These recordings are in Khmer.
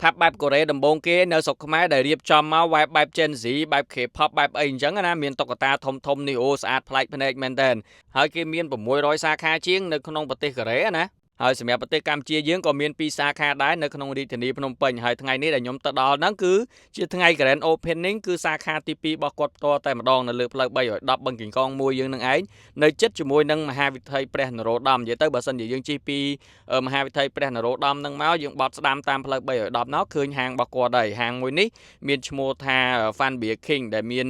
ផាប់បែបកូរ៉េដំបូងគេនៅស្រុកខ្មែរដែលរៀបចំមកបែប Gen Z បែប K-pop បែបអីអញ្ចឹងណាមានតុក្កតាធំនេះអូស្អាតប្លែកភ្នែកមែនតើហើយគេមាន600សាខាជាងនៅក្នុងប្រទេសកូរ៉េណាហើយសម្រាប់ប្រទេសកម្ពុជាយើងក៏មាន2សាខាដែរនៅក្នុងរាជធានីភ្នំពេញហើយថ្ងៃនេះដែលខ្ញុំទៅដល់ហ្នឹងគឺជាថ្ងៃ Grand Opening គឺសាខាទី2របស់គាត់ផ្ទាល់តែម្ដងនៅលើផ្លូវ310បឹងកេងកងមួយយើងនឹងឯងនៅជិតជាមួយនឹងមហាវិថីព្រះនរោត្តមនិយាយទៅបើសិនជាយើងជិះពីមហាវិថីព្រះនរោត្តមហ្នឹងមកយើងបត់ស្ដាំតាមផ្លូវ310នោះឃើញហាងរបស់គាត់ដែរហាងមួយនេះមានឈ្មោះថា Fan Beer King ដែលមាន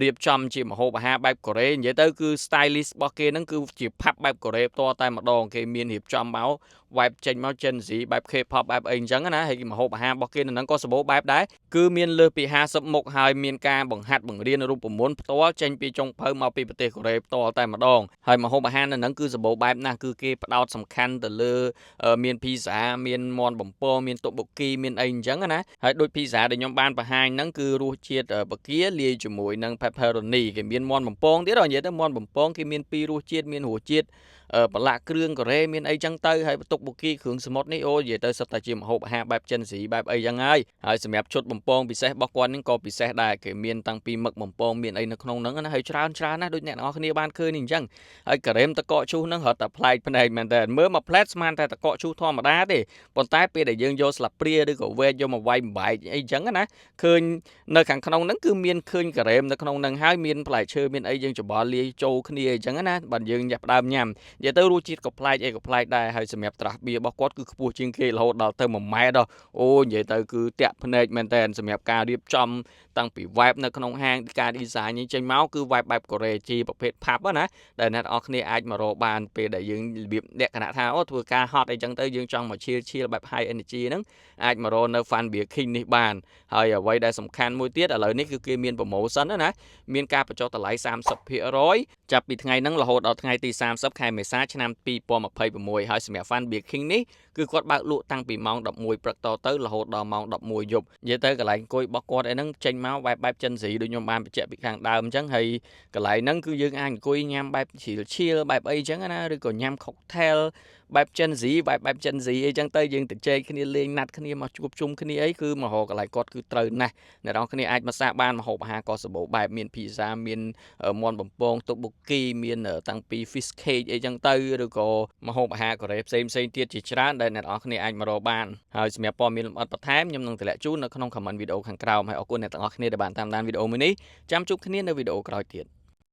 រៀបចំជាម្ហូបអាហារបែបកូរ៉េនិយាយទៅគឺ stylist របស់គេហ្នឹងគឺជាផាប់បែបកូរ៉េផ្ទាល់តែម្ដងគេមានរៀបចំមកបែបចេញមក Gen Z បែប K-pop បែបអីអញ្ចឹងណាហើយម្ហូបអាហាររបស់គេនៅហ្នឹងក៏សម្បូរបែបដែរគឺមានលើសពី50មុខហើយមានការបង្ហាត់បង្រៀនរូបមន្តផ្ទាល់ចេញពីចុងភៅមកពីប្រទេសកូរ៉េផ្ទាល់តែម្ដងហើយម្ហូបអាហារនៅហ្នឹងគឺសម្បូរបែបណាស់គឺគេផ្ដោតសំខាន់ទៅលើមាន pizza មានមាន់បំពងមានតុបុគីមានអីអញ្ចឹងណាហើយដូច pizza ដែលខ្ញុំបានបង្ហាញហ្នឹងគឺរសជាតិបកាលាយជាមួយនឹង pepperoni គេមានមាន់បំពងទៀតនិយាយទៅមាន់បំពងគេមានពីររសជាតិមានរសជាតិប្រឡាក់គ្រឿងកូរ៉េមានអីចឹងទៅហើយបន្ទុកបុគីគ្រឿងសមុទ្រនេះអូនិយាយទៅសិតតែជាម្ហូបអាហារបែប Gen Z បែបអីចឹងហើយសម្រាប់ឈុតបំពងពិសេសរបស់គាត់នេះក៏ពិសេសដែរគេមានតាំងពីមឹកបំពងមានអីនៅក្នុងហ្នឹងណាហើយច្រើនណាស់ដូចអ្នកនរគ្នាបានឃើញនេះអញ្ចឹងហើយការ៉េមតកកឈូសហ្នឹងរត់តែប្លែកភ្នែកមែនតើមើលមកផ្លែតស្មានតែតកកឈូសធម្មតាទេប៉ុន្តែពេលដែលយើងយកស្លាបព្រាឬក៏វែកយកមកវាយបំបែកអីចឹងណាឃើញនៅខាងក្នុងហ្នឹងគឺមានឃើញការ៉េមនៅក្នុងហ្នឹងហើយមានផ្លែឈើមានអីយើងច្បល់លាយចូលគ្នាអញ្ចឹងណាបើយើងចាប់ផ្ដើមញ៉ាំនិយាយទៅរសជាតិក៏ប្លែកអីក៏ប្លែកដែរហើយសម្រាប់ត្រាស់បៀរបស់គាត់គឺខ្ពស់ជាងគេរហូតដល់ទៅ1ម៉ែត្រអូនិយាយទៅគឺតាក់ភ្នែកមែនតើសម្រាប់ការរៀបចំតាំងពី vibe នៅក្នុងហាងការ design នេះចេញមកគឺ vibe បែបកូរ៉េជាប្រភេទ pub ណាដែលអ្នកនរគ្នាអាចមករកបានពេលដែលយើងរបៀបលក្ខណៈថាអូធ្វើការ hot អីចឹងទៅយើងចង់មកឈៀលបែប high energy ហ្នឹងអាចមករកនៅ Fan Beer King នេះបានហើយអ្វីដែលសំខាន់មួយទៀតឥឡូវនេះគឺគេមាន promotion ណាមានការបញ្ចុះតម្លៃ 30% ចាប់ពីថ្ងៃហ្នឹងរហូតដល់ថ្ងៃទី30ខែមេសាឆ្នាំ2026ហើយសម្រាប់ Fan Beer King នេះគឺគាត់បើកលក់តាំងពីម៉ោង11ព្រឹកតទៅរហូតដល់ម៉ោង11យប់និយាយទៅកន្លែងអង្គុយរបស់គាត់ឯហ្នឹងចេញមកបែប Gen Z ដូចខ្ញុំបានបញ្ជាក់ពីខាងដើមអញ្ចឹងហើយកន្លែងហ្នឹងគឺយើងអាចអង្គុយញ៉ាំបែបឈៀលបែបអីអញ្ចឹងណាឬក៏ញ៉ាំ cocktail បែប Gen Z បែប Gen Z អីចឹងទៅយើងទៅជែកគ្នាលេងណាត់គ្នាមកជួបជុំគ្នាអីគឺមករកកន្លែងគាត់គឺត្រូវណាស់អ្នកនរគ្នាអាចមកសាកបានម្ហូបអាហារក៏សម្បូរបែបមាន pizza មានមាន់បំពងតុបុគីមានតាំងពី fish cake អីចឹងទៅឬក៏ម្ហូបអាហារកូរ៉េផ្សេងទៀតជាច្រើនដែលអ្នកនរគ្នាអាចមករកបានហើយសម្រាប់ព័ត៌មានលម្អិតបន្ថែមខ្ញុំនឹងតម្លាក់ជូននៅក្នុង comment វីដេអូខាងក្រោមហើយអរគុណអ្នកទាំងអស់គ្នាដែលបានតាមដានវីដេអូមួយនេះចាំជួបគ្នានៅវីដេអូក្រោយទៀត